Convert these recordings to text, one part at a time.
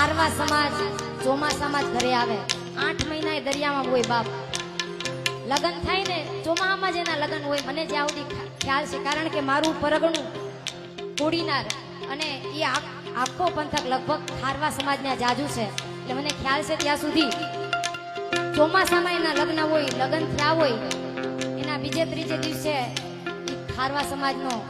ખારવા સમાજ ચોમાસામાં જ ઘરે આવે, 8 મહિના એ દરિયામાં હોય બાપ. લગ્ન થાય ને ચોમાસામાં જ એના લગ્ન હોય. મને જ્યાં સુધી ખ્યાલ છે, કારણ કે મારું પરગણું કોડીનાર અને એ આખો પંથક લગભગ ખારવા સમાજના જાજુ છે, એટલે મને ખ્યાલ છે ત્યાં સુધી ચોમાસામાં એના લગ્ન હોય. લગ્ન થયા હોય એના બીજે ત્રીજે દિવસે ખારવા સમાજનો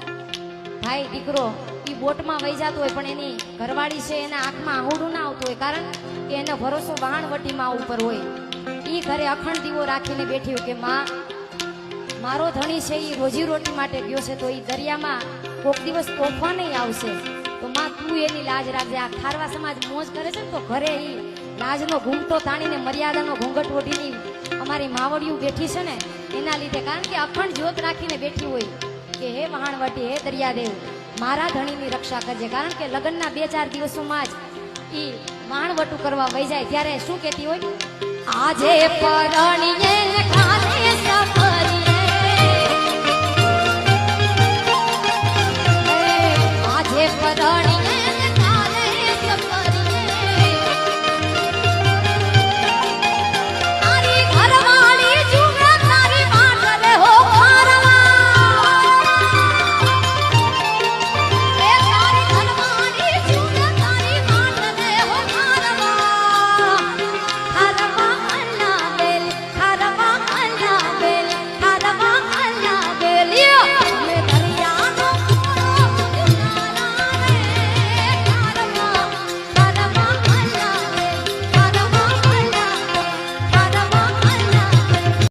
ભાઈ દીકરો એ બોટમાં વહી જતો હોય, પણ એની ઘરવાળી છે એના આંખમાં આહુડું ના આવતું હોય, કારણ કે એનો ભરોસો વહાણવટીમાં ઉપર હોય. એ ઘરે અખંડ દીવો રાખીને બેઠી હોય કે માં, મારો ધણી છે એ રોજી રોટી માટે ગયો છે, તો એ દરિયામાં કોક દિવસ તોફાન નહીં આવશે, તો માં તું એની લાજ રાખજે. આ ખારવા સમાજ મોજ કરે છે ને, તો ઘરે એ લાજનો ઘૂમટો તાણીને મર્યાદાનો ઘૂંઘટ ઓઢીની અમારી માવડિયું બેઠી છે ને એના લીધે, કારણ કે અખંડ જ્યોત રાખીને બેઠી હોય કે હે વહાણવટી, હે દરિયાદેવ, મારા ધણીની રક્ષા કરજે. કારણ કે લગ્નના 2-4 દિવસોમાં જ એ વહાણવટું કરવા વહી જાય ત્યારે શું કહેતી હોય, આજે પરણીએ ખાલે સપા